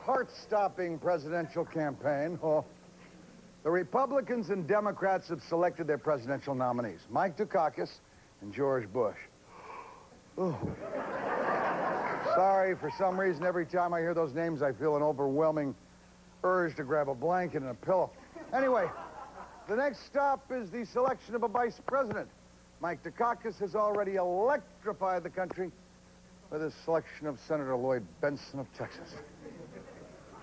heart-stopping presidential campaign. Oh, the Republicans and Democrats have selected their presidential nominees, Mike Dukakis and George Bush. Oh. Sorry, for some reason, every time I hear those names, I feel an overwhelming urge to grab a blanket and a pillow. Anyway, the next stop is the selection of a vice president. Mike Dukakis has already electrified the country with his selection of Senator Lloyd Bentsen of Texas.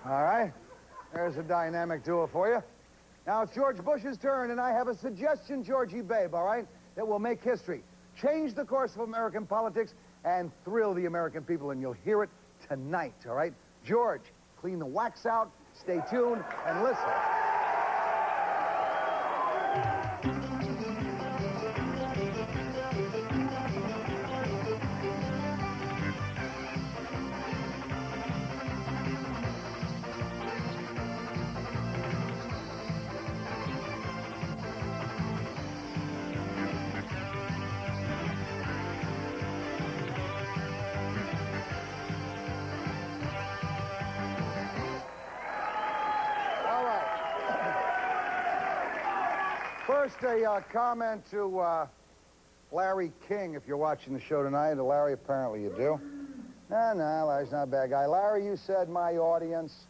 All right, there's a dynamic duo for you. Now it's George Bush's turn, and I have a suggestion, Georgie babe, all right, that will make history, change the course of American politics, and thrill the American people, and you'll hear it tonight, all right? George, clean the wax out, stay tuned, and listen. First, a comment to Larry King, if you're watching the show tonight. Larry, apparently you do. No, Larry's not a bad guy. Larry, you said my audience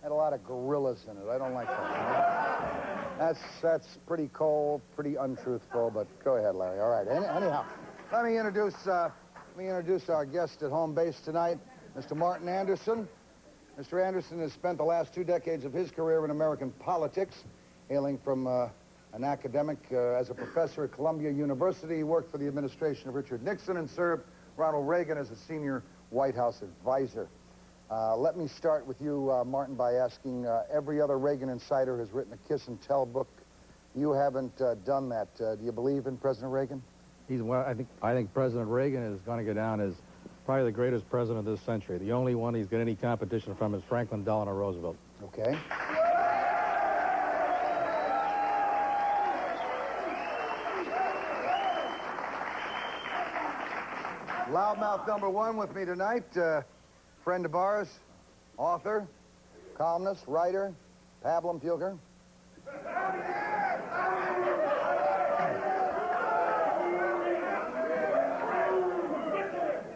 had a lot of gorillas in it. I don't like that. That's pretty cold, pretty untruthful, but go ahead, Larry. All right. Anyhow, let me introduce our guest at home base tonight, Mr. Morton Anderson. Mr. Anderson has spent the last 2 decades of his career in American politics, hailing from an academic as a professor at Columbia University. He worked for the administration of Richard Nixon and served Ronald Reagan as a senior White House advisor. Let me start with you, Martin, by asking, every other Reagan insider has written a kiss and tell book. You haven't done that. Do you believe in President Reagan? Well, I think President Reagan is going to go down as probably the greatest president of this century. The only one he's got any competition from is Franklin Delano Roosevelt. Okay. Loudmouth number 1 with me tonight, friend of ours, author, columnist, writer, Pablum Puger.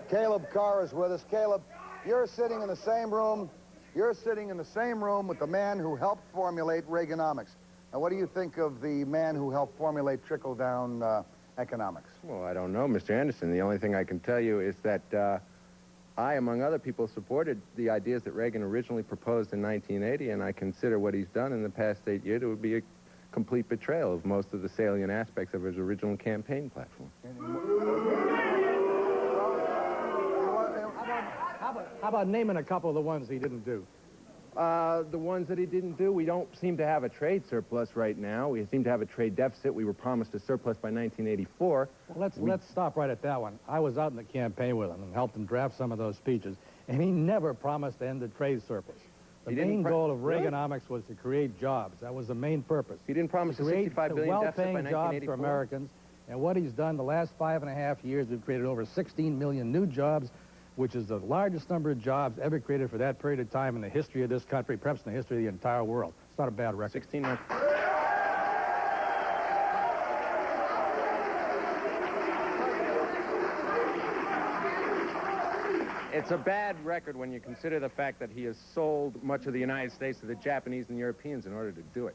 Caleb Carr is with us. Caleb, you're sitting in the same room. You're sitting in the same room with the man who helped formulate Reaganomics. Now, what do you think of the man who helped formulate trickle-down economics? Well, I don't know, Mr. Anderson. The only thing I can tell you is that I, among other people, supported the ideas that Reagan originally proposed in 1980, and I consider what he's done in the past 8 years to be a complete betrayal of most of the salient aspects of his original campaign platform. How about naming a couple of the ones he didn't do? The ones that he didn't do, we don't seem to have a trade surplus right now. We seem to have a trade deficit. We were promised a surplus by 1984. Well, let's stop right at that one. I was out in the campaign with him and helped him draft some of those speeches, and he never promised to end the trade surplus. The main goal of Reaganomics was to create jobs. That was the main purpose. He didn't promise a $65 billion deficit by 1984. Jobs for Americans, and what he's done the last 5.5 years, we've created over 16 million new jobs, which is the largest number of jobs ever created for that period of time in the history of this country, perhaps in the history of the entire world. It's not a bad record. 16 months. It's a bad record when you consider the fact that he has sold much of the United States to the Japanese and Europeans in order to do it.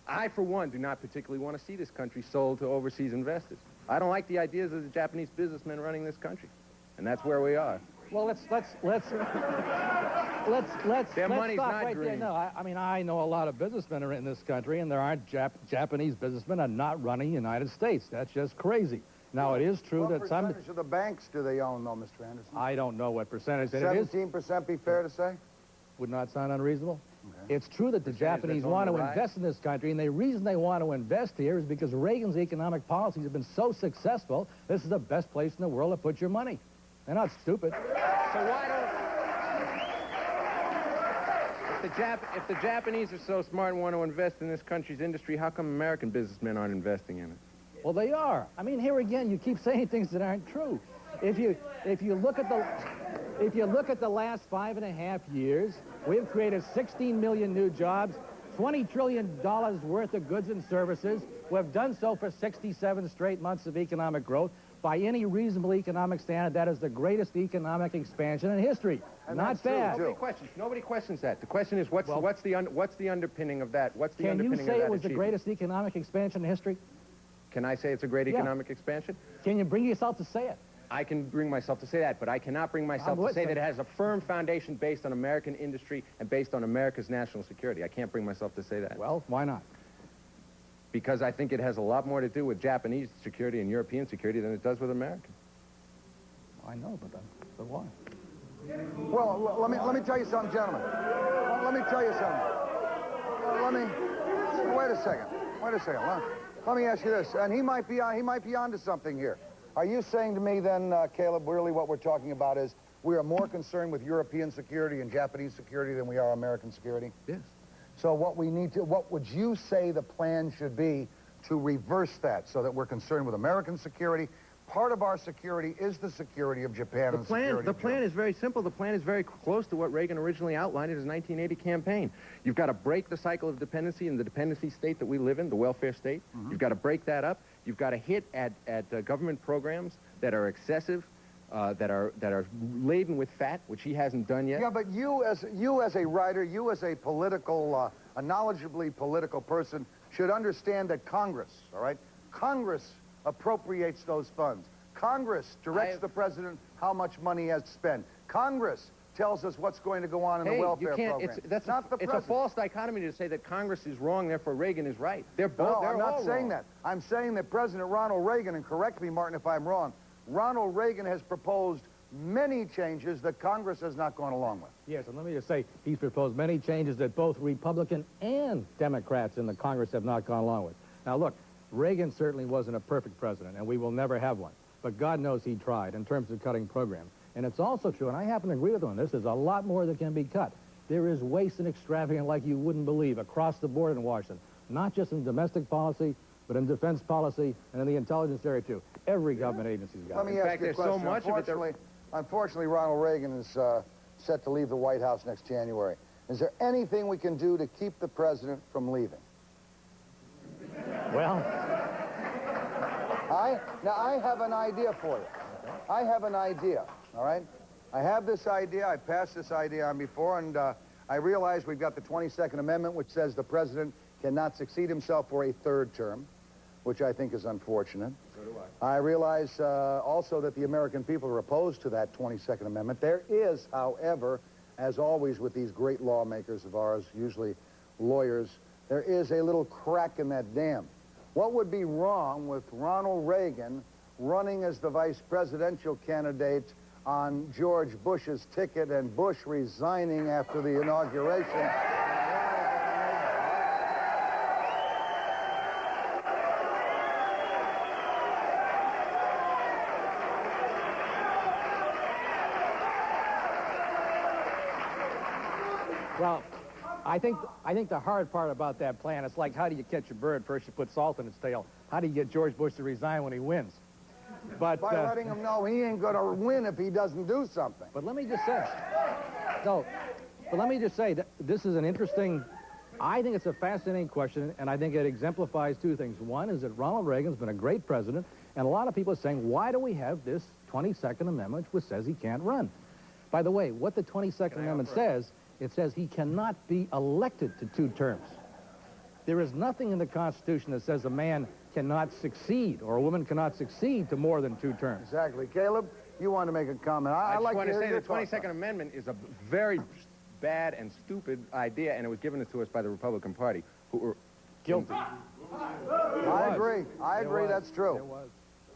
I, for one, do not particularly want to see this country sold to overseas investors. I don't like the ideas of the Japanese businessmen running this country. And that's where we are. Well, let's Their money's stop not right green. there. No, I mean, I know a lot of businessmen are in this country, and there aren't Japanese businessmen are not running the United States. That's just crazy. Now, it is true that some... What percentage of the banks do they own, though, Mr. Anderson? I don't know what percentage. 17% be fair to say? Would not sound unreasonable. Okay. It's true that the Japanese want to invest in this country, and the reason they want to invest here is because Reagan's economic policies have been so successful, this is the best place in the world to put your money. They're not stupid. So why don't... If the Japanese are so smart and want to invest in this country's industry, how come American businessmen aren't investing in it? Well, they are. I mean, here again, you keep saying things that aren't true. If you look at the last 5.5 years, We've created 16 million new jobs, $20 trillion worth of goods and services. We've done so for 67 straight months of economic growth. By any reasonable economic standard, that is the greatest economic expansion in history. And Not that's true, bad. too. Nobody questions that. The question is, what's the underpinning of that? What's the Can you underpinning of say that it was the achievement? greatest economic expansion in history? Can I say it's a great Yeah. economic expansion? Can you bring yourself to say it? I can bring myself to say that, but I cannot bring myself to say that it has a firm foundation based on American industry and based on America's national security. I can't bring myself to say that. Well, why not? Because I think it has a lot more to do with Japanese security and European security than it does with American. I know, but why? Well, let me tell you something, gentlemen. Let me tell you something. Wait a second. Let me ask you this, and he might be onto something here. Are you saying to me then, Caleb, really what we're talking about is we are more concerned with European security and Japanese security than we are American security? Yes. So what would you say the plan should be to reverse that so that we're concerned with American security? Part of our security is the security of Japan and security The of plan Germany. is very simple. The plan is very close to what Reagan originally outlined in his 1980 campaign. You've got to break the cycle of dependency in the dependency state that we live in, the welfare state. You've got to break that up. You've got to hit at government programs that are excessive, that are laden with fat, which he hasn't done yet. Yeah, but you as a writer, you as a political, a knowledgeably political person, should understand that Congress, all right? Congress appropriates those funds. Congress directs the president how much money he has to spend. Congress tells us what's going to go on in the welfare program. It's a false dichotomy to say that Congress is wrong, therefore Reagan is right. They're both. No, I'm not saying wrong. that. I'm saying that President Ronald Reagan, and correct me, Martin, if I'm wrong, Ronald Reagan has proposed many changes that Congress has not gone along with. Yes, and let me just say, he's proposed many changes that both Republican and Democrats in the Congress have not gone along with. Now, look, Reagan certainly wasn't a perfect president, and we will never have one. But God knows he tried in terms of cutting programs. And it's also true, and I happen to agree with him on this, there's a lot more that can be cut. There is waste and extravagance like you wouldn't believe across the board in Washington, not just in domestic policy, but in defense policy and in the intelligence area, too. Every government agency's got Let it. me ask you a there's so question. much of it Unfortunately, Ronald Reagan is set to leave the White House next January. Is there anything we can do to keep the president from leaving? Well, I have an idea for you. I have an idea, all right? I have this idea. I passed this idea on before, and I realize we've got the 22nd Amendment, which says the president cannot succeed himself for a third term, which I think is unfortunate. So do I. I realize also that the American people are opposed to that 22nd Amendment. There is, however, as always with these great lawmakers of ours, usually lawyers, there is a little crack in that dam. What would be wrong with Ronald Reagan running as the vice presidential candidate on George Bush's ticket and Bush resigning after the inauguration? well, I think the hard part about that plan, it's like, how do you catch a bird? First you put salt in its tail. How do you get George Bush to resign when he wins? But By letting him know he ain't going to win if he doesn't do something. But let me just say, that this is an interesting, I think it's a fascinating question, and I think it exemplifies two things. One is that Ronald Reagan's been a great president, and a lot of people are saying, why do we have this 22nd Amendment which says he can't run? By the way, what the 22nd Amendment says, it says he cannot be elected to 2 terms. There is nothing in the Constitution that says a man cannot succeed or a woman cannot succeed to more than 2 terms. Exactly. Caleb, you want to make a comment. I I'd just like want to to hear say your the thoughts on 22nd it. Amendment is a very bad and stupid idea, and it was given to us by the Republican Party, who were Guilty. I agree. I agree. That's true. There was.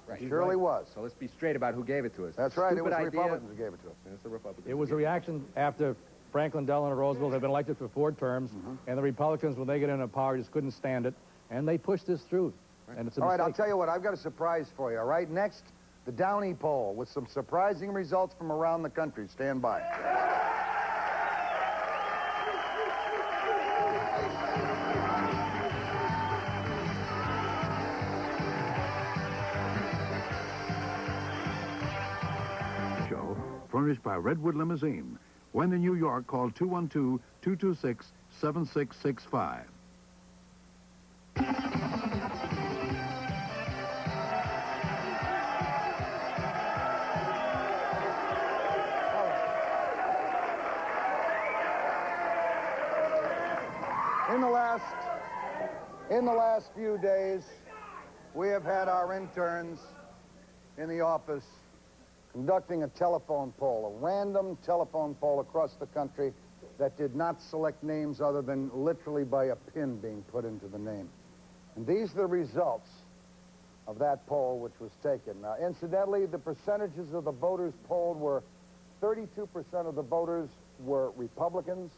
right. It surely was. So let's be straight about who gave it to us. That's right. It Stupid was the idea, Republicans who gave it to us. and it's the Republicans. It was who a gave reaction after Franklin Delano Roosevelt had been elected for 4 terms, and the Republicans, when they get into power, just couldn't stand it, and they pushed this through. And it's a All right, I'll mistake. tell you what. I've got a surprise for you, all right? Next, the Downey poll with some surprising results from around the country. Stand by. Show furnished by Redwood Limousine, When in New York, call 212-226-7665. In the last few days, we have had our interns in the office conducting a telephone poll, a random telephone poll across the country that did not select names other than literally by a pin being put into the name. And these are the results of that poll which was taken. Now, incidentally, the percentages of the voters polled were 32% of the voters were Republicans,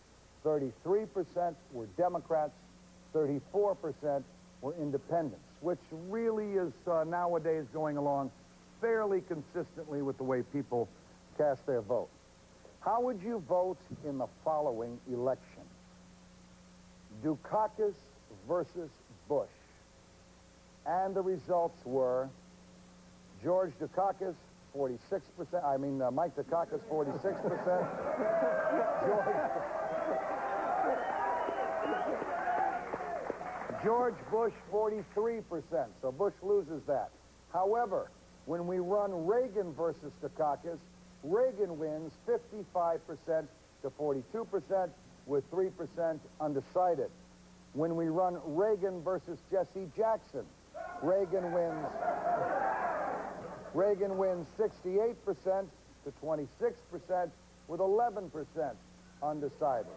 33% were Democrats, 34% were independents, which really is nowadays going along fairly consistently with the way people cast their vote. How would you vote in the following election? Dukakis versus Bush. And the results were George Dukakis, 46%. Mike Dukakis, 46%. George Bush, 43%. So Bush loses that. However, when we run Reagan versus Dukakis, Reagan wins 55% to 42% with 3% undecided. When we run Reagan versus Jesse Jackson, Reagan wins 68% to 26% with 11% undecided.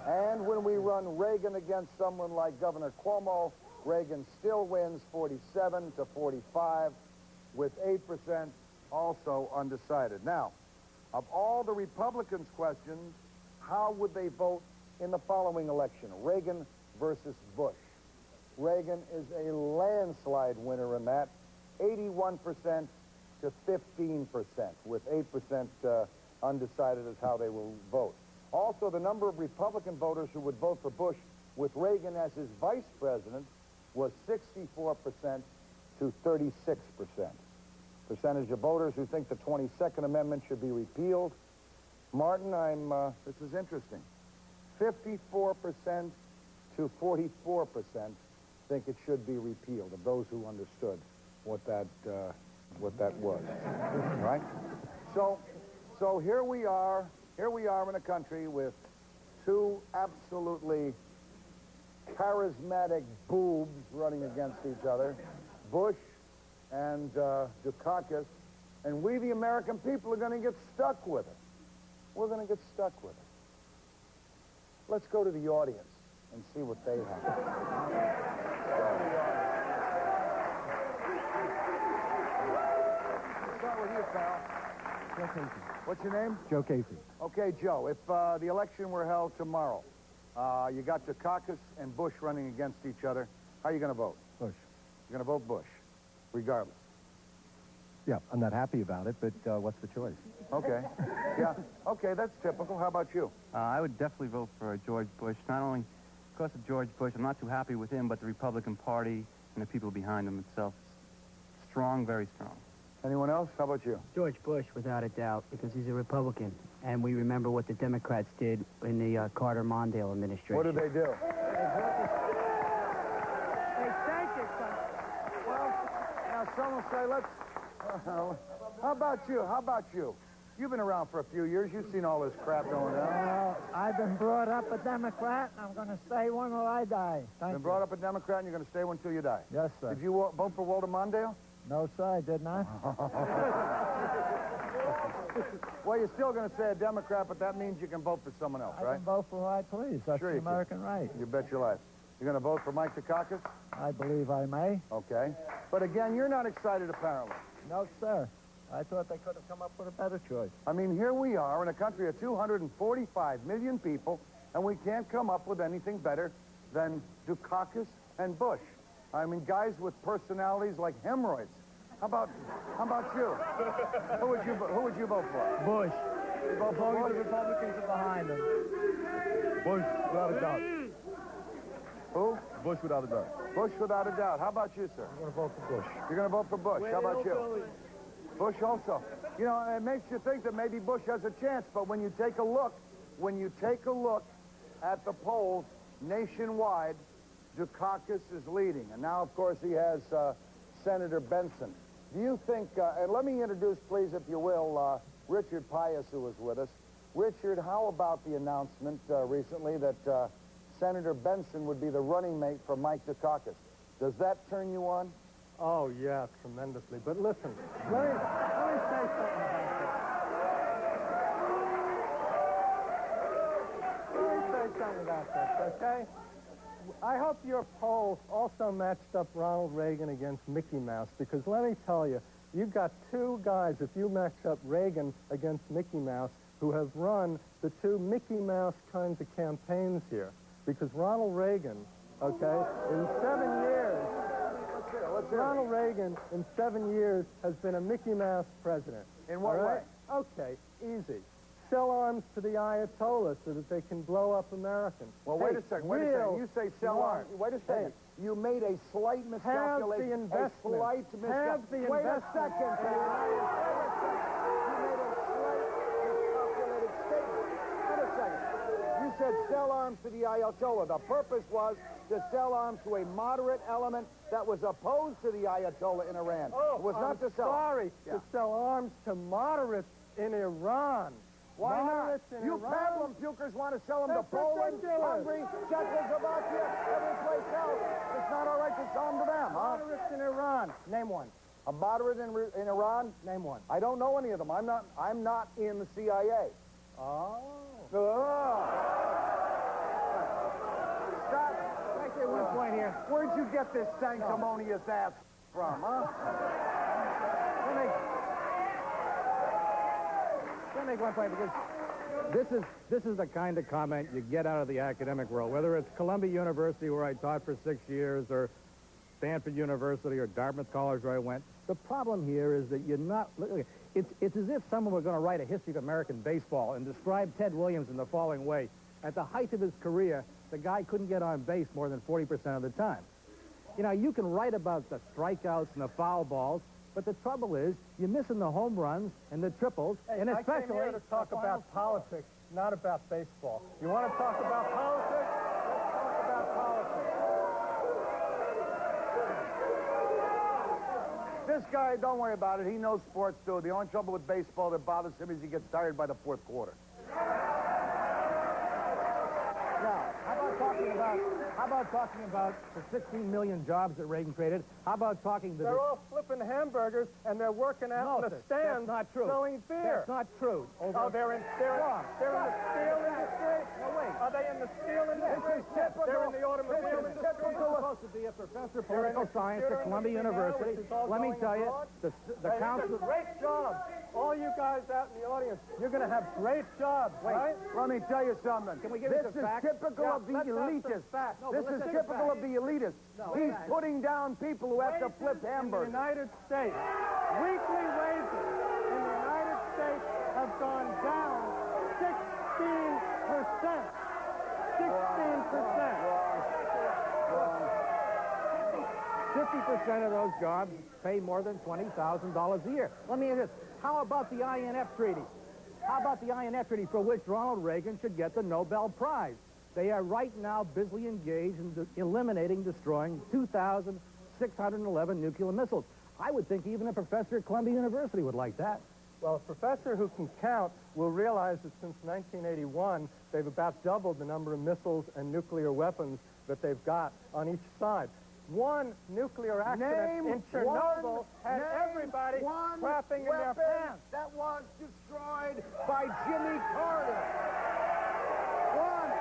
And when we run Reagan against someone like Governor Cuomo, Reagan still wins 47 to 45 with 8% also undecided. Now, of all the Republicans' questions, how would they vote in the following election? Reagan versus Bush. Reagan is a landslide winner in that, 81% to 15%, with 8% undecided as how they will vote. Also, the number of Republican voters who would vote for Bush with Reagan as his vice president was 64% to 36%. Percentage of voters who think the 22nd Amendment should be repealed. Martin, this is interesting. 54% to 44% think it should be repealed, of those who understood what that was, right? So here we are in a country with two absolutely charismatic boobs running against each other, Bush and Dukakis, and we, the American people, are going to get stuck with it. We're going to get stuck with it. Let's go to the audience and see what they have. Let's start with you, pal. Joe Casey. What's your name? Joe Casey. Okay, Joe, if the election were held tomorrow, you got Dukakis and Bush running against each other, how are you going to vote? Bush. You're going to vote Bush, regardless. Yeah, I'm not happy about it, but what's the choice? Okay. Yeah. Okay, that's typical. How about you? I would definitely vote for George Bush. Not only because of George Bush, I'm not too happy with him, but the Republican Party and the people behind him itself. Strong, very strong. Anyone else? How about you? George Bush, without a doubt, because he's a Republican. And we remember what the Democrats did in the Carter-Mondale administration. What did they do? Well, now some will say, how about you? How about you? You've been around for a few years. You've seen all this crap going on. Well, I've been brought up a Democrat, and I'm going to stay one till I die. Thank you. Been brought up a Democrat, and you're going to stay one till you die. Yes, sir. Did you vote for Walter Mondale? No, sir, I did not. Well, you're still going to say a Democrat, but that means you can vote for someone else, I right? can vote for who I please. That's Sure the you can. American right. You bet your life. You're going to vote for Mike Dukakis? I believe I may. Okay. But again, you're not excited, apparently. No, sir. I thought they could have come up with a better choice. I mean, here we are in a country of 245 million people, and we can't come up with anything better than Dukakis and Bush. I mean, guys with personalities like hemorrhoids. How about you? Who would you vote for? Bush. You vote for Bush? The Republicans are behind him. Bush, without a doubt. Who? Bush, without a doubt. Bush, without a doubt. How about you, sir? I'm going to vote for Bush. You're going to vote for Bush. How about you? Bush also. You know, it makes you think that maybe Bush has a chance, but when you take a look when you take a look at the polls nationwide, Dukakis is leading. And now, of course, he has Senator Benson. Do you think, and let me introduce, please, if you will, Richard Pius, who is with us. Richard, how about the announcement recently that Senator Benson would be the running mate for Mike Dukakis? Does that turn you on? Oh, yeah, tremendously. But listen, let me say something about this. Let me say something about this, okay? I hope your poll also matched up Ronald Reagan against Mickey Mouse, because let me tell you, you've got two guys, if you match up Reagan against Mickey Mouse, who have run the two Mickey Mouse kinds of campaigns here. Because Ronald Reagan, okay, in 7 years, Ronald Reagan in 7 years has been a Mickey Mouse president. In what all way? right? Okay, easy. Sell arms to the Ayatollah so that they can blow up Americans. Well, wait a second, wait a second. You say sell arms. Wait a second. You made a slight miscalculation. Have the investment. A slight miscalculation. Have the wait investment. A second. You made a slight miscalculated statement. Wait a second. You said sell arms to the Ayatollah. The purpose was to sell arms to a moderate element that was opposed to the Ayatollah in Iran. Oh, it was not to sell. To sell arms to moderates in Iran. Why moderates not? In you Iran? Bedlam pukers want to sell them to Poland, Hungary, Czechoslovakia, every place else. It's not all right to sell them to them, huh? Moderates in Iran. Name one. A moderate in Iran? Name one. I don't know any of them. I'm not in the CIA. Oh. Stop. Right there, one point here. Where'd you get this sanctimonious ass from, huh? Let me make one point, because this is the kind of comment you get out of the academic world, whether it's Columbia University, where I taught for 6 years, or Stanford University, or Dartmouth College, where I went. The problem here is that you're not... It's as if someone were going to write a history of American baseball and describe Ted Williams in the following way. At the height of his career, the guy couldn't get on base more than 40% of the time. You know, you can write about the strikeouts and the foul balls, but the trouble is, you're missing the home runs and the triples, and especially... I came here to talk about politics, not about baseball. You want to talk about politics? Let's talk about politics. This guy, don't worry about it. He knows sports, too. The only trouble with baseball that bothers him is he gets tired by the fourth quarter. Now, how about talking about the 16 million jobs that Reagan created? How about talking to They're all flipping hamburgers, and they're working out in the stands that's not true. selling beer. That's not true. Oh, they're in the steel industry? No, wait. Are they in the steel industry? They're in the automobile industry? You're supposed to be a professor of political science at Columbia University. Let me tell you, the council... Great job. All you guys out in the audience, you're going to have great jobs, right? Let me tell you something. Can we give this you some is facts? typical of the elitists. This is typical of the elitists. He's putting down people who have to flip hamburgers. In the United States, weekly wages in the United States have gone down 16%. 16%. 50% of those jobs pay more than $20,000 a year. Let me ask this. How about the INF Treaty? How about the INF Treaty, for which Ronald Reagan should get the Nobel Prize? They are right now busily engaged in eliminating, destroying 2,611 nuclear missiles. I would think even a professor at Columbia University would like that. Well, a professor who can count will realize that since 1981, they've about doubled the number of missiles and nuclear weapons that they've got on each side. One nuclear accident in Chernobyl had everybody crapping in their pants. That was destroyed by Jimmy Carter. One.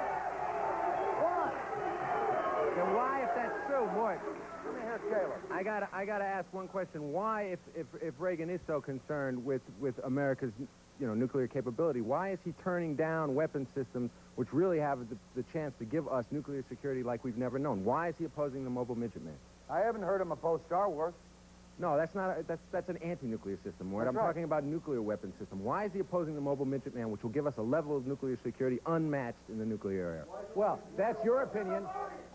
And why, if that's true, Mort? Come here, Caleb. I gotta ask one question. Why, if Reagan is so concerned with America's, nuclear capability, why is he turning down weapon systems which really have the chance to give us nuclear security like we've never known? Why is he opposing the Mobile Midget Man? I haven't heard him oppose Star Wars. No, that's an anti-nuclear system, Mort. I'm right. talking about a nuclear weapon system. Why is he opposing the Mobile Midget Man, which will give us a level of nuclear security unmatched in the nuclear era? Well, that's your opinion,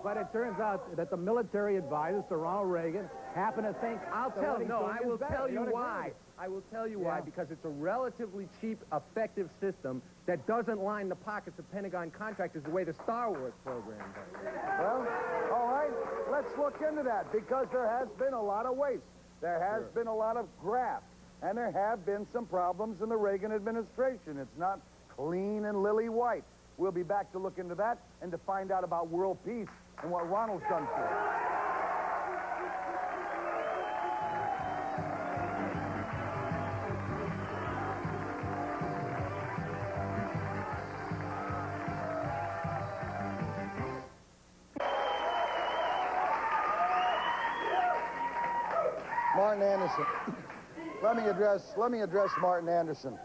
But it turns out that the military advisors to Ronald Reagan happen to think... I'll that tell what you. he's No, doing I is will better. tell you don't agree why. with it. I will tell you why, Yeah. because it's a relatively cheap, effective system that doesn't line the pockets of Pentagon contractors the way the Star Wars program does. Well, all right, let's look into that, because there has been a lot of waste. There has been a lot of graft, and there have been some problems in the Reagan administration. It's not clean and lily white. We'll be back to look into that and to find out about world peace and what Ronald's done for it. Martin Anderson. Let me address Martin Anderson.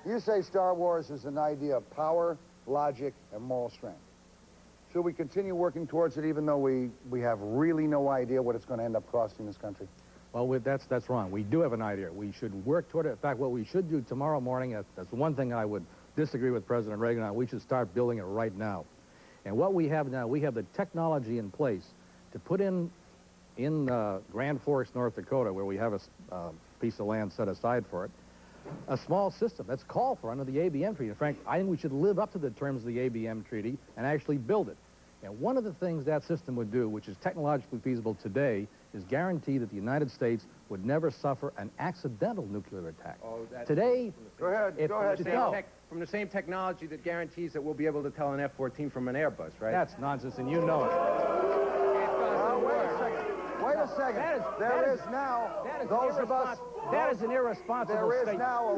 You say Star Wars is an idea of power, logic, and moral strength. Should we continue working towards it even though we have really no idea what it's going to end up costing this country? Well, that's wrong. We do have an idea. We should work toward it. In fact, what we should do tomorrow morning, that's one thing I would disagree with President Reagan on. We should start building it right now. And what we have now, we have the technology in place to put in Grand Forks, North Dakota, where we have a piece of land set aside for it, a small system that's called for under the ABM Treaty. In fact, I think we should live up to the terms of the ABM Treaty and actually build it. And one of the things that system would do, which is technologically feasible today, is guarantee that the United States would never suffer an accidental nuclear attack. Oh, that's today, Go ahead. from the same technology that guarantees that we'll be able to tell an F-14 from an Airbus, right? that's nonsense, and you know it. Wait a second. There is now an irresponsible there is statement. now a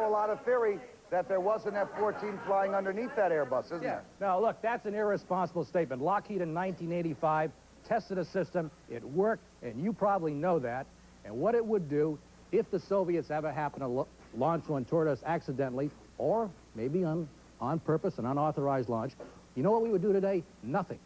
lot of theory that there was an F-14 flying underneath that Airbus, isn't there? No, look, that's an irresponsible statement. Lockheed in 1985 tested a system. It worked, and you probably know that. And what it would do, if the Soviets ever happen to launch one toward us accidentally, or maybe on purpose, an unauthorized launch, you know what we would do today? Nothing.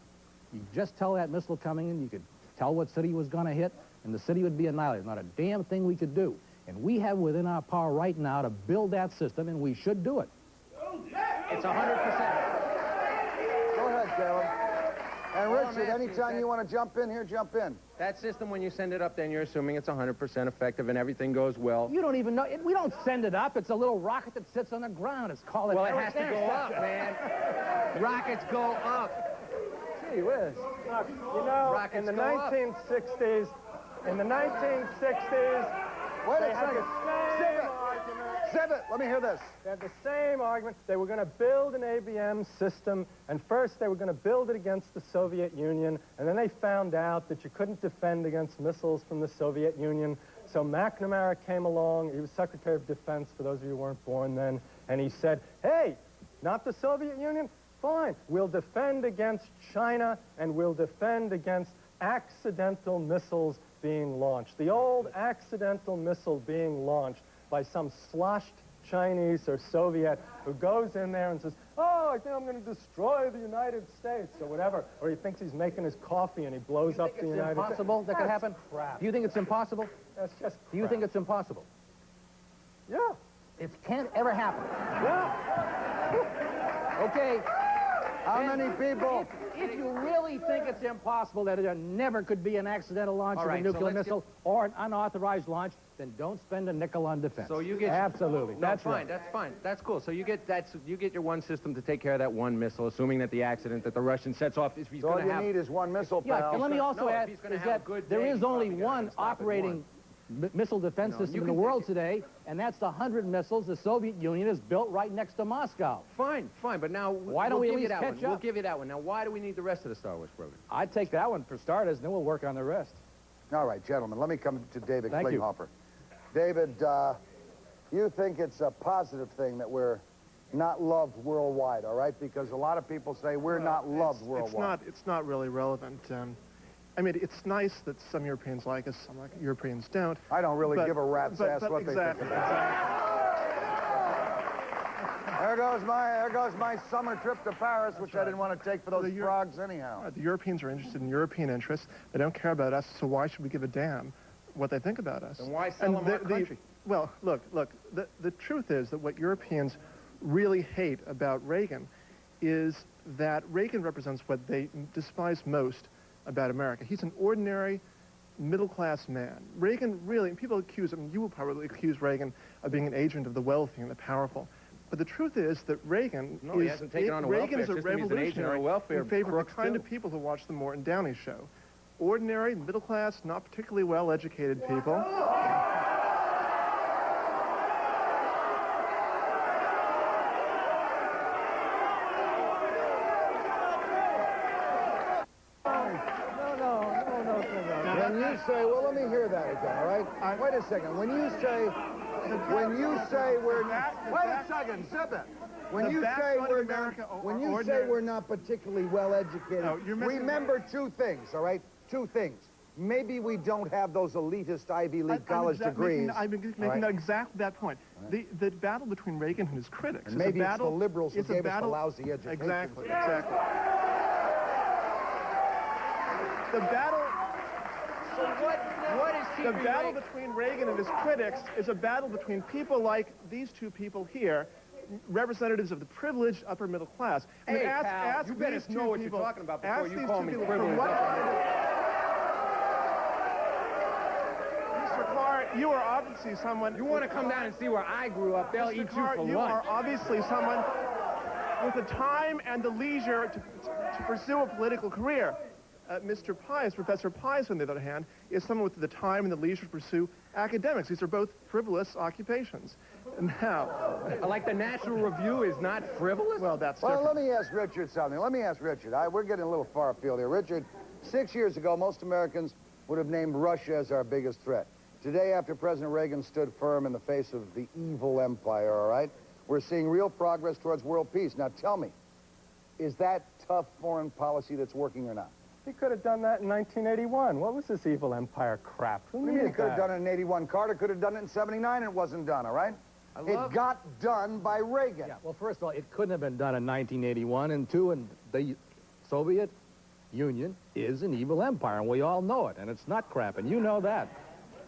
You just tell that missile coming in, you could tell what city was going to hit, and the city would be annihilated. Not a damn thing we could do. And we have within our power right now to build that system, and we should do it. It's 100%. Go ahead, Caleb. And Richard, anytime you want to jump in here, jump in. That system, when you send it up, then you're assuming it's 100% effective and everything goes well. You don't even know. We don't send it up. It's a little rocket that sits on the ground. It's called Well, it has to go up, man. Rockets go up. Gee whiz. Look, you know, Rockets in the go up. 1960s, Wait they a had second. the same argument. Zip it. Let me hear this. They had the same argument. They were going to build an ABM system, and first they were going to build it against the Soviet Union, and then they found out that you couldn't defend against missiles from the Soviet Union. So McNamara came along. He was Secretary of Defense, for those of you who weren't born then, and he said, hey, not the Soviet Union? Fine. We'll defend against China, and we'll defend against accidental missiles being launched. The old accidental missile being launched by some sloshed Chinese or Soviet who goes in there and says, oh, I think I'm going to destroy the United States or whatever. Or he thinks he's making his coffee and he blows up the United States. Impossible that could happen? Crap. Do you think it's impossible? That's just Do you think it's impossible? Yeah. It can't ever happen. Yeah. Okay. How many people? If you really think it's impossible that there never could be an accidental launch of a nuclear missile or an unauthorized launch, then don't spend a nickel on defense. So you get absolutely. No, that's fine. right. That's fine. That's cool. So you get your one system to take care of that one missile, assuming that the accident that the Russian sets off is he's All going to you have. need is one missile, Yeah, pal. and let me also No, if add he's gonna is have a that good there day, is he's only probably gonna one stop at operating missile defense system in the world today, and that's the 100 missiles the Soviet Union has built right next to Moscow. Fine, but now Why don't we'll we give at you least that catch one. up? We'll give you that one. Now, why do we need the rest of the Star Wars program? I'd take that one for starters, and then we'll work on the rest. All right, gentlemen, let me come to David Thank you. Klinghoffer. David, you think it's a positive thing that we're not loved worldwide, all right? Because a lot of people say we're not loved worldwide. It's not really relevant. I mean, it's nice that some Europeans like us, some Europeans don't. I don't really give a rat's ass what exactly, they think about it. There goes my summer trip to Paris, which I didn't want to take for those frogs anyhow. The Europeans are interested in European interests. They don't care about us, so why should we give a damn what they think about us? And why sell them our country? Well, look, the truth is that what Europeans really hate about Reagan is that Reagan represents what they despise most about America. He's an ordinary, middle-class man. Reagan really, people accuse him, you will probably accuse Reagan of being an agent of the wealthy and the powerful. But the truth is that Reagan No, he hasn't taken on a Reagan welfare is a system. He's an agent of revolutionary a welfare in favor of the crooks, kind too. of people who watch the Morton Downey show. Ordinary, middle-class, not particularly well-educated people. When you say, well, let me hear that again, all right? Wait a second. When you say we're not, wait a second, zip it. When you say we're not particularly well educated, remember two things, all right? Two things. Maybe we don't have those elitist Ivy League college degrees. I'm making exactly that point. The battle between Reagan and his critics and maybe it's the liberals who gave us the lousy education. Exactly. The battle. So what is The battle between Reagan and his critics is a battle between people like these two people here, representatives of the privileged upper middle class. Hey, pal, you better know what you're talking about before you call me privileged. Mr. Carr, you are obviously someone... You want to come down and see where I grew up, they'll eat you for lunch. You are obviously someone with the time and the leisure to pursue a political career. Mr. Pius, Professor Pius, on the other hand, is someone with the time and the leisure to pursue academics. These are both frivolous occupations. Now... Like the National Review is not frivolous? Well, that's Well, different. let me ask Richard something. Let me ask Richard. We're getting a little far afield here. Richard, 6 years ago, most Americans would have named Russia as our biggest threat. Today, after President Reagan stood firm in the face of the evil empire, all right, we're seeing real progress towards world peace. Now, tell me, is that tough foreign policy that's working or not? He could have done that in 1981. What was this evil empire crap? Who What do you mean he needed could have that? done it in 81? Carter could have done it in 79 and it wasn't done, all right? It got done by Reagan. Yeah, well, first of all, it couldn't have been done in 1981, and two, and the Soviet Union is an evil empire, and we all know it, and it's not crap, and you know that.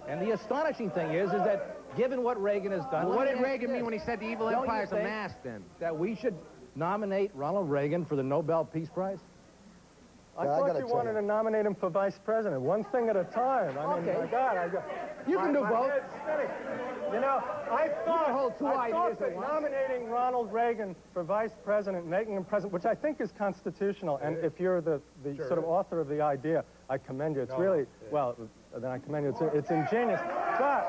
And the astonishing thing is that given what Reagan has done... Well, what did Reagan mean when he said the evil empire's a mask, then? That we should nominate Ronald Reagan for the Nobel Peace Prize? I thought you wanted to nominate him for vice president. One thing at a time. I mean, my God. You can do both. You know, I thought ideas that nominating Ronald Reagan for vice president, making him president, which I think is constitutional, and if you're the sort of author of the idea, I commend you. It's really, well, then I commend you. It's ingenious. But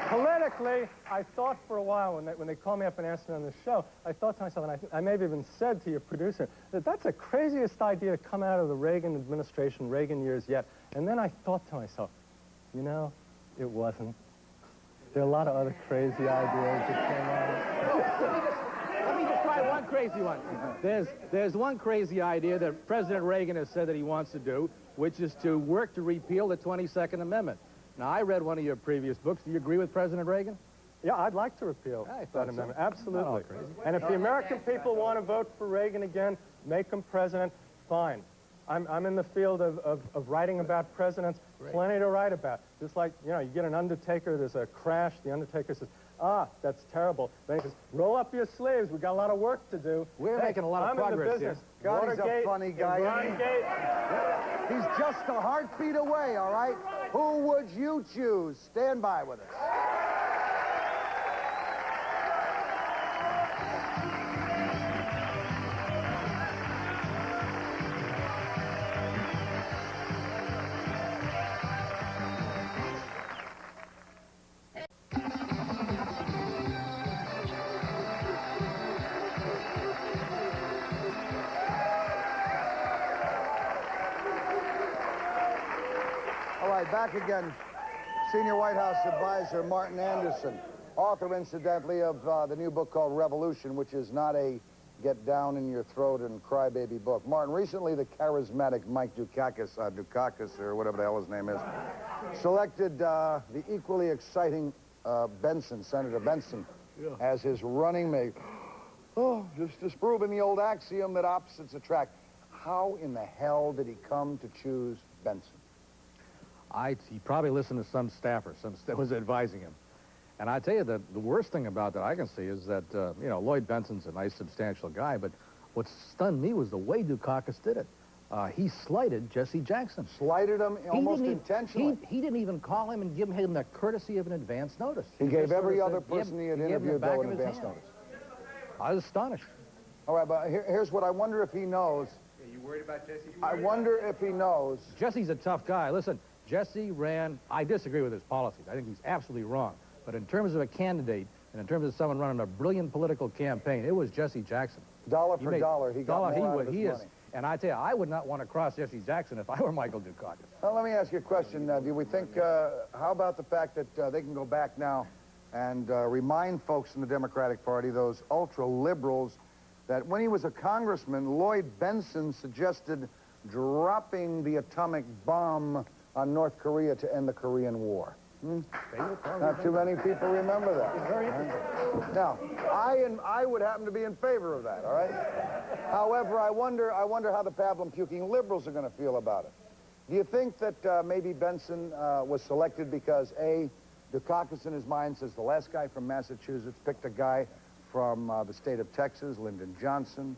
politically, I thought for a while, when they called me up and asked me on the show, I thought to myself, and I may have even said to your producer, that that's the craziest idea to come out of the Reagan administration, Reagan years yet. And then I thought to myself, you know, it wasn't. There are a lot of other crazy ideas that came out. Let me just try one crazy one. There's one crazy idea that President Reagan has said that he wants to do, which is to work to repeal the 22nd Amendment. Now, I read one of your previous books. Do you agree with President Reagan? Yeah, I'd like to repeal that amendment. Absolutely. And if the American people want to vote for Reagan again, make him president, fine. I'm in the field of writing about presidents, plenty to write about. Just like, you know, you get an undertaker, there's a crash, the undertaker says, that's terrible. Then he says, roll up your sleeves, we've got a lot of work to do. We're making a lot of progress I'm in the business. here. God, he's a funny guy. He's just a heartbeat away, all right? Who would you choose? Stand by with us. All right, back again. Senior White House advisor Martin Anderson, author, incidentally, of the new book called Revolution, which is not a get down in your throat and crybaby book. Martin, recently the charismatic Mike Dukakis, or whatever the hell his name is, selected the equally exciting Senator Benson, as his running mate. Oh, just disproving the old axiom that opposites attract. How in the hell did he come to choose Benson? He probably listened to some staffer, that was advising him. And I tell you, the worst thing about that I can see is that, you know, Lloyd Benson's a nice, substantial guy, but what stunned me was the way Dukakis did it. He slighted Jesse Jackson. Slighted him almost intentionally. He didn't even call him and give him the courtesy of an advance notice. He gave every other person he had interviewed, though, an advance notice. I was astonished. All right, but here's what I wonder if he knows. Are you worried about Jesse? I wonder if he knows. Jesse's a tough guy. Listen, Jesse ran, I disagree with his policies. I think he's absolutely wrong. But in terms of a candidate, and in terms of someone running a brilliant political campaign, it was Jesse Jackson. Dollar for dollar, he got more out of his money. And I tell you, I would not want to cross Jesse Jackson if I were Michael Dukakis. Well, let me ask you a question. Do we think, how about the fact that they can go back now and remind folks in the Democratic Party, those ultra-liberals, that when he was a congressman, Lloyd Benson suggested dropping the atomic bomb on North Korea to end the Korean War? Not too many people remember that. Now, I would happen to be in favor of that, all right? However, I wonder how the pablum-puking liberals are going to feel about it. Do you think that maybe Benson was selected because, A, Dukakis in his mind says the last guy from Massachusetts picked a guy from the state of Texas, Lyndon Johnson.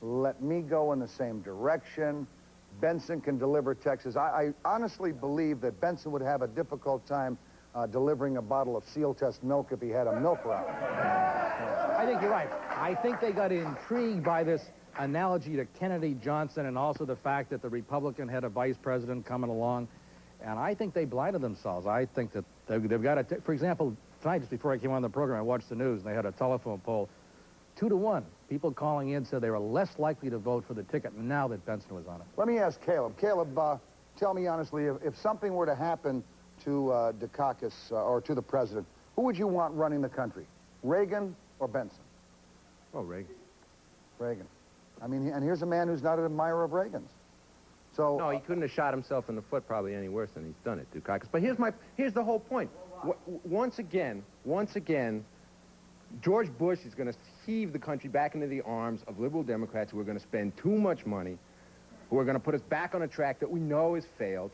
Let me go in the same direction. Benson can deliver Texas. I honestly believe that Benson would have a difficult time delivering a bottle of Seal Test milk if he had a milk round. I think you're right. I think they got intrigued by this analogy to Kennedy Johnson and also the fact that the Republican had a vice president coming along. And I think they blinded themselves. I think that they've got to, for example, tonight, just before I came on the program, I watched the news, and they had a telephone poll. 2-1. People calling in said they were less likely to vote for the ticket now that Benson was on it. Let me ask Caleb. Caleb, tell me honestly, if something were to happen to Dukakis or to the president, who would you want running the country? Reagan or Benson? Oh, Reagan. Reagan. I mean, and here's a man who's not an admirer of Reagan's. So No, he couldn't have shot himself in the foot probably any worse than he's done it, Dukakis. But here's the whole point. Once again, George Bush is going to heave the country back into the arms of liberal Democrats who are going to spend too much money, who are going to put us back on a track that we know has failed.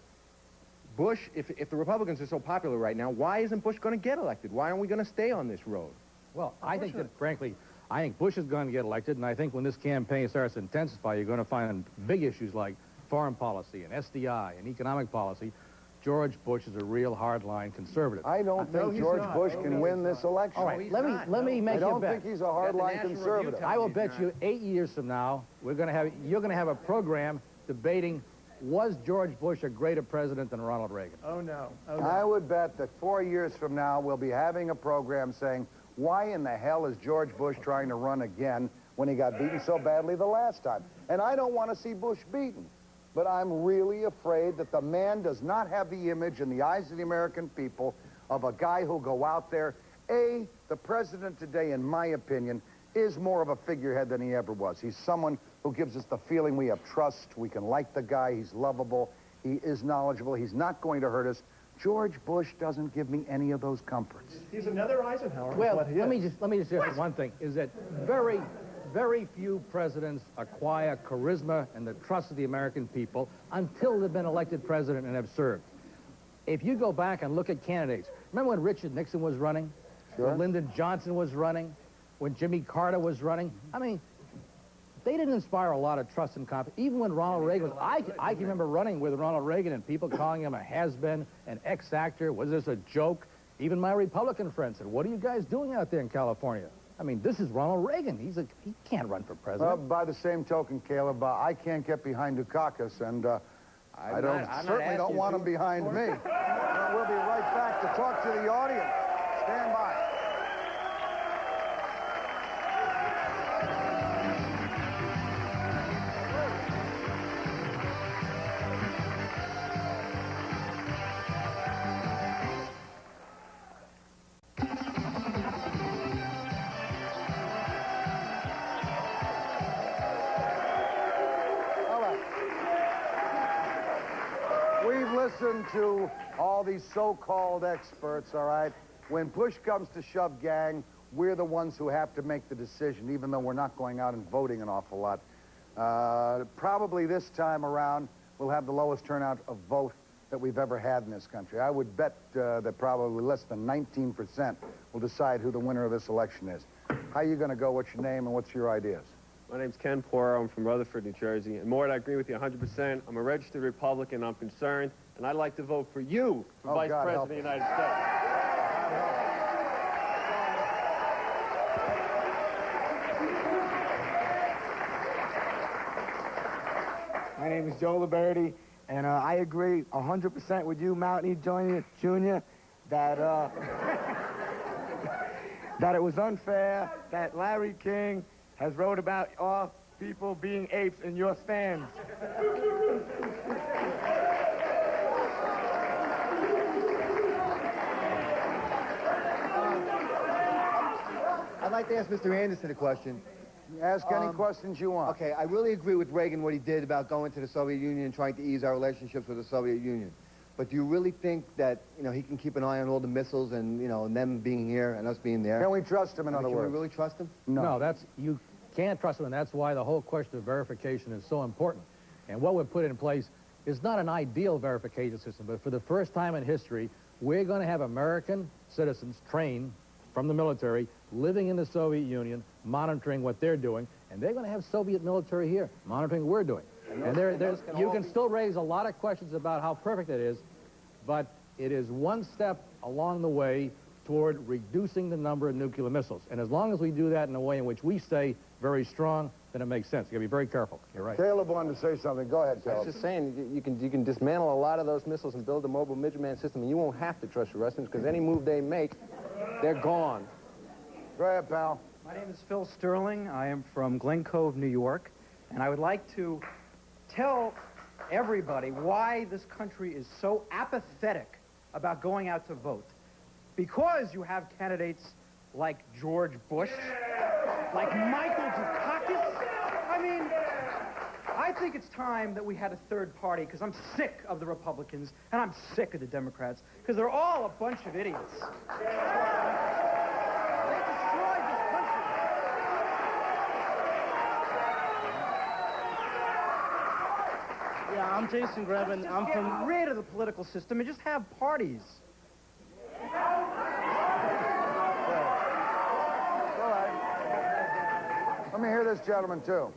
Bush, if the Republicans are so popular right now, why isn't Bush going to get elected? Why aren't we going to stay on this road? Well, I think that, frankly, I think Bush is going to get elected, and I think when this campaign starts to intensify, you're going to find big issues like foreign policy and SDI and economic policy. George Bush is a real hardline conservative. I don't think George Bush can win this election. All right, let me make you a bet. I don't think he's a hardline conservative. I will bet you 8 years from now, you're going to have a program debating, was George Bush a greater president than Ronald Reagan? Oh, no. Oh, no. I would bet that 4 years from now, we'll be having a program saying, why in the hell is George Bush trying to run again when he got beaten so badly the last time? And I don't want to see Bush beaten. But I'm really afraid that the man does not have the image in the eyes of the American people of a guy who'll go out there. The president today, in my opinion, is more of a figurehead than he ever was. He's someone who gives us the feeling we have trust. We can like the guy. He's lovable. He is knowledgeable. He's not going to hurt us. George Bush doesn't give me any of those comforts. He's another Eisenhower. Well, let me just say one thing, is that very few presidents acquire charisma and the trust of the American people until they've been elected president and have served. If you go back and look at candidates, remember when Richard Nixon was running? Sure. When Lyndon Johnson was running? When Jimmy Carter was running? I mean, they didn't inspire a lot of trust and confidence. Even when Ronald Reagan was, I can remember running with Ronald Reagan and people calling him a has-been, an ex-actor. Was this a joke? Even my Republican friends said, what are you guys doing out there in California? I mean, this is Ronald Reagan. He can't run for president. By the same token, Caleb, I can't get behind Dukakis, and I certainly don't want him behind me. We'll be right back to talk to the audience. Stand by. Listen to all these so-called experts, all right? When push comes to shove, gang, we're the ones who have to make the decision, even though we're not going out and voting an awful lot. Probably this time around, we'll have the lowest turnout of vote that we've ever had in this country. I would bet that probably less than 19% will decide who the winner of this election is. How are you going to go? What's your name and what's your ideas? My name's Ken Porro. I'm from Rutherford, New Jersey. And Mort, I agree with you 100%. I'm a registered Republican. I'm concerned. And I'd like to vote for you for Vice President of the United States. My name is Joe Liberty, and I agree 100% with you, Downey Jr., that that it was unfair that Larry King has wrote about our people being apes in your stands. I'd like to ask Mr. Anderson a question. Ask any questions you want. Okay, I really agree with Reagan what he did about going to the Soviet Union and trying to ease our relationships with the Soviet Union. But do you really think that, he can keep an eye on all the missiles and, and them being here and us being there? Can we trust him, in other words? Can we really trust him? No, you can't trust him, and that's why the whole question of verification is so important. And what we've put in place is not an ideal verification system, but for the first time in history, we're going to have American citizens trained from the military living in the Soviet Union, monitoring what they're doing, and they're going to have Soviet military here monitoring what we're doing. And you can still raise a lot of questions about how perfect it is, but it is one step along the way toward reducing the number of nuclear missiles. And as long as we do that in a way in which we stay very strong, then it makes sense. You got to be very careful. You're right. Caleb wanted to say something. Go ahead, Caleb. I was just saying, you can dismantle a lot of those missiles and build a mobile midget system, and you won't have to trust your Russians, because any move they make, they're gone. Go ahead, pal. My name is Phil Sterling. I am from Glen Cove, New York, and I would like to tell everybody why this country is so apathetic about going out to vote. Because you have candidates like George Bush, like Michael Dukakis. I mean, I think it's time that we had a third party, because I'm sick of the Republicans, and I'm sick of the Democrats, because they're all a bunch of idiots. Yeah, I'm Jason Grebin. I'm from... Get rid of the political system and just have parties. Let me hear this gentleman, too. All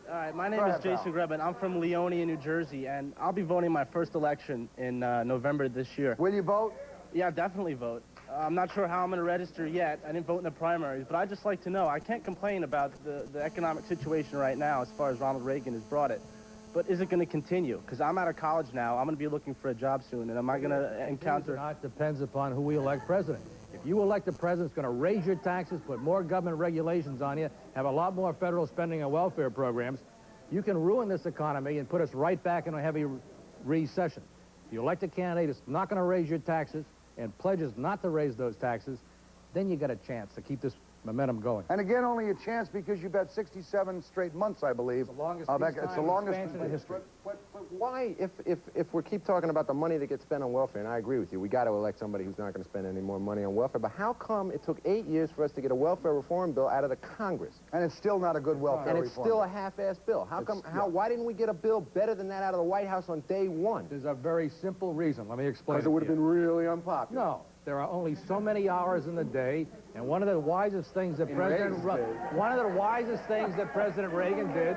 right, my name is Jason Grebin. I'm from Leonia, New Jersey, and I'll be voting my first election in November this year. Will you vote? Yeah, definitely vote. I'm not sure how I'm going to register yet. I didn't vote in the primaries, but I'd just like to know. I can't complain about the economic situation right now as far as Ronald Reagan has brought it. But is it going to continue? Because I'm out of college now. I'm going to be looking for a job soon, and am I going to encounter... It depends upon who we elect president. If you elect a president that's going to raise your taxes, put more government regulations on you, have a lot more federal spending on welfare programs, you can ruin this economy and put us right back in a heavy recession. If you elect a candidate that's not going to raise your taxes and pledges not to raise those taxes, then you got a chance to keep this momentum going. And again, only a chance because you've had 67 straight months, I believe. It's the longest it's the longest expansion in history. But why, if we keep talking about the money that gets spent on welfare, and I agree with you, we got to elect somebody who's not going to spend any more money on welfare, but how come it took 8 years for us to get a welfare reform bill out of the Congress? And it's still not a good welfare reform. And it's still a half-ass bill. Why didn't we get a bill better than that out of the White House on day one? There's a very simple reason. Let me explain. Because it would have been really unpopular. No. There are only so many hours in the day, and one of the wisest things that President Reagan did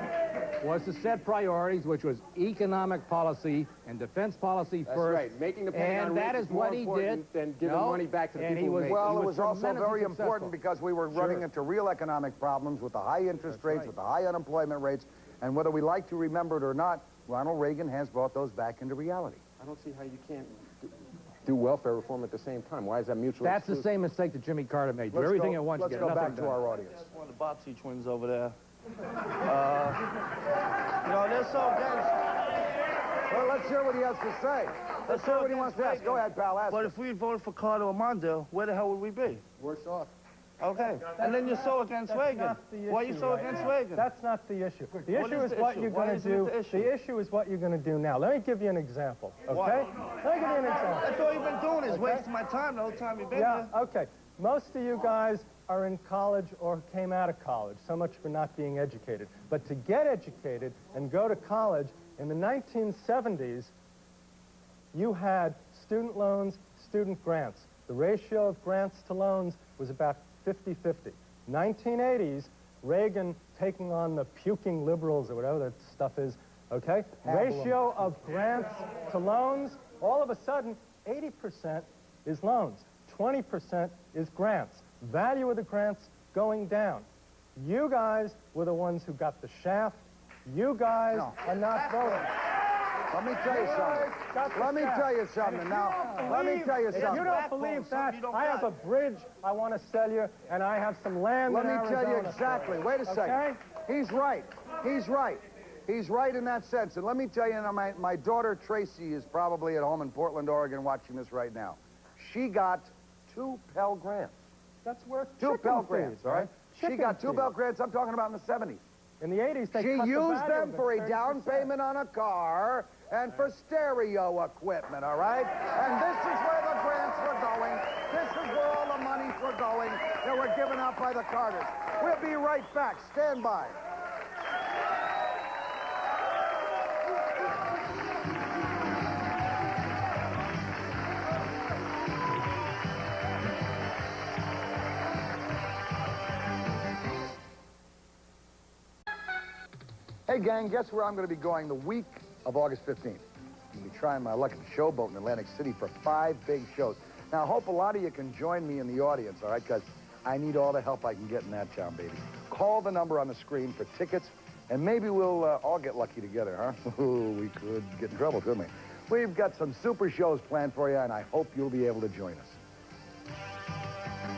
was to set priorities, which was economic policy and defense policy first. That's right. Making the Pentagon and that is what he did. Than giving money back to the people who made it. Well, it was also very important because we were running into real economic problems with the high interest rates, with the high unemployment rates, and whether we like to remember it or not, Ronald Reagan has brought those back into reality. I don't see how you can't do welfare reform at the same time. Why is that mutually That's the same mistake that Jimmy Carter made. Do everything at once. Let's go back to our audience. That's one of the Bobsey twins over there. They're so against... Well, let's hear what he has to say. Let's hear what he wants to ask. Go ahead, pal, ask But him. if we voted for Carter or Mondale, where the hell would we be? Worse off. Okay. And then you're so against Reagan. Why are you so against Reagan? That's not the issue. The issue is what you're going to do. The issue is what you're going to do now. Let me give you an example, okay? Let me give you an example. That's all you've been doing is wasting my time the whole time you've been here. Okay. Most of you guys are in college or came out of college. So much for not being educated. But to get educated and go to college in the 1970s, you had student loans, student grants. The ratio of grants to loans was about 50-50. 1980s, Reagan taking on the puking liberals or whatever that stuff is, okay? Ratio of grants to loans, all of a sudden, 80% is loans, 20% is grants. Value of the grants going down. You guys were the ones who got the shaft. You guys are not voting. Let me tell you something. Let me tell you something now. Let me tell you something. If you don't believe that, I have a bridge I want to sell you, and I have some land in Arizona. Let me tell you exactly. Wait a second. Okay? He's right. He's right. He's right in that sense. And let me tell you, my daughter Tracy is probably at home in Portland, Oregon, watching this right now. She got 2 Pell Grants. That's worth 2 Pell Grants, all right? She got 2 Pell Grants. I'm talking about in the 70s. In the 80s, they She cut the used value them of for it a down 30%. payment on a car and for stereo equipment, all right? And this is where the grants were going. This is where all the monies were going that were given out by the Carters. We'll be right back. Stand by. Hey, gang, guess where I'm going to be going the week of August 15th? I'm going to be trying my luck at the Showboat in Atlantic City for 5 big shows. Now, I hope a lot of you can join me in the audience, all right? Because I need all the help I can get in that town, baby. Call the number on the screen for tickets, and maybe we'll all get lucky together, huh? Ooh, we could get in trouble, couldn't we? We've got some super shows planned for you, and I hope you'll be able to join us.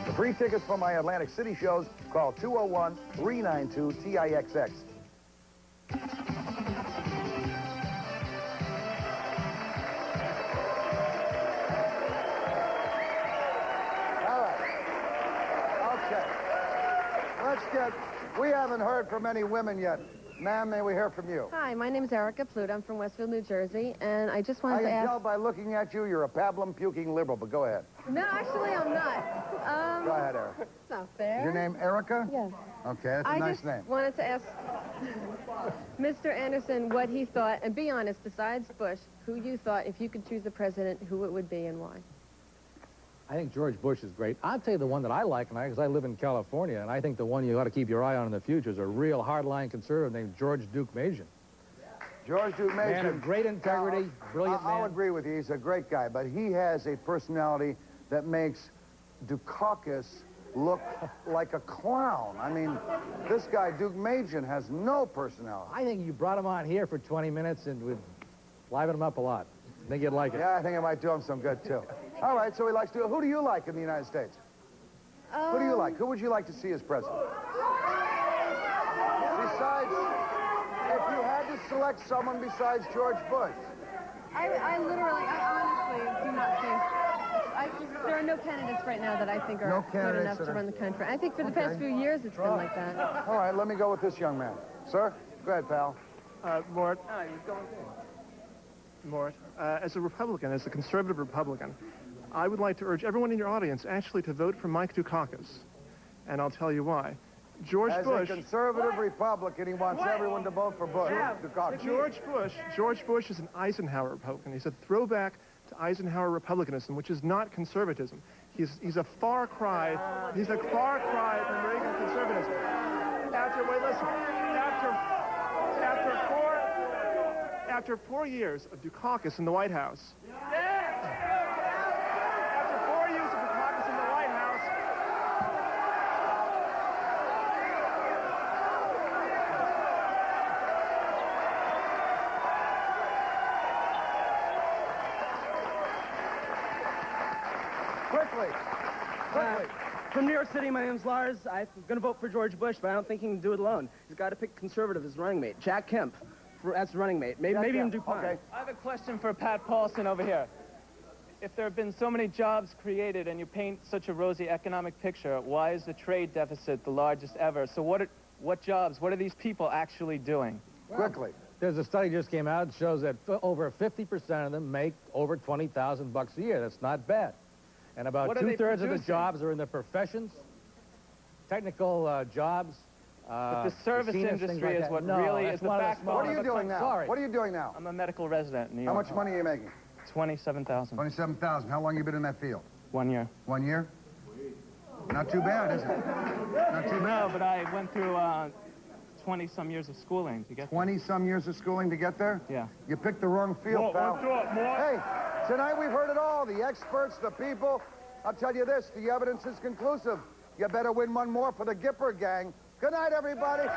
For free tickets for my Atlantic City shows, call 201-392-TIXX. We haven't heard from any women yet. Ma'am, may we hear from you? Hi, my name is Erica Pluto. I'm from Westfield, New Jersey, and I just wanted to ask... I can tell by looking at you, you're a pablum puking liberal, but go ahead. No, actually, I'm not. Go ahead, Erica. It's not fair. Is your name Erica? Yes. Okay, that's a nice name. I just wanted to ask Mr. Anderson what he thought, and be honest, besides Bush, who you thought, if you could choose the president, who it would be and why. I think George Bush is great. I'll tell you the one that I like, because I live in California, and I think the one you ought to keep your eye on in the future is a real hardline conservative named George Duke Majan. George Duke Majan. Man of great integrity, brilliant man. I'll agree with you. He's a great guy, but he has a personality that makes Dukakis look like a clown. I mean, this guy, Duke Majan, has no personality. I think you brought him on here for 20 minutes and would liven him up a lot. I think you'd like it. Yeah, I think it might do him some good, too. All right, so he likes to... Who do you like in the United States? Who do you like? Who would you like to see as president? Besides, if you had to select someone besides George Bush. I honestly do not think... there are no candidates right now that I think are good enough to run the country. I think for the past few years it's been like that. All right, let me go with this young man. Sir? Go ahead, pal. Mort. Mort, as a Republican, as a conservative Republican, I would like to urge everyone in your audience actually to vote for Mike Dukakis. And I'll tell you why. George Bush... As a conservative Republican, he wants everyone to vote for Bush. Dukakis. George Bush is an Eisenhower Republican. He's a throwback to Eisenhower Republicanism, which is not conservatism. He's a far cry. He's a far cry from Reagan conservatism. After 4 years of Dukakis in the White House, Quickly. From New York City, my name's Lars. I'm going to vote for George Bush, but I don't think he can do it alone. He's got to pick conservative as running mate. Jack Kemp as running mate. Maybe even DuPont. Okay. I have a question for Pat Paulson over here. If there have been so many jobs created and you paint such a rosy economic picture, why is the trade deficit the largest ever? So what jobs, what are these people actually doing? Quickly. There's a study just came out that shows that over 50% of them make over $20,000 a year. That's not bad. And about two-thirds of the jobs are in the professions, technical jobs. But the service industry is what really is the backbone. What are you doing now? Sorry. What are you doing now? I'm a medical resident in New York. How much money are you making? 27,000. 27,000. How long you been in that field? 1 year. 1 year? Not too bad, is it? Not too bad. No, but I went through 20-some years of schooling to get 20-some years of schooling to get there? Yeah. You picked the wrong field, pal. Hey, tonight we've heard it all. The experts, the people. I'll tell you this, the evidence is conclusive. You better win one more for the Gipper gang. Good night, everybody.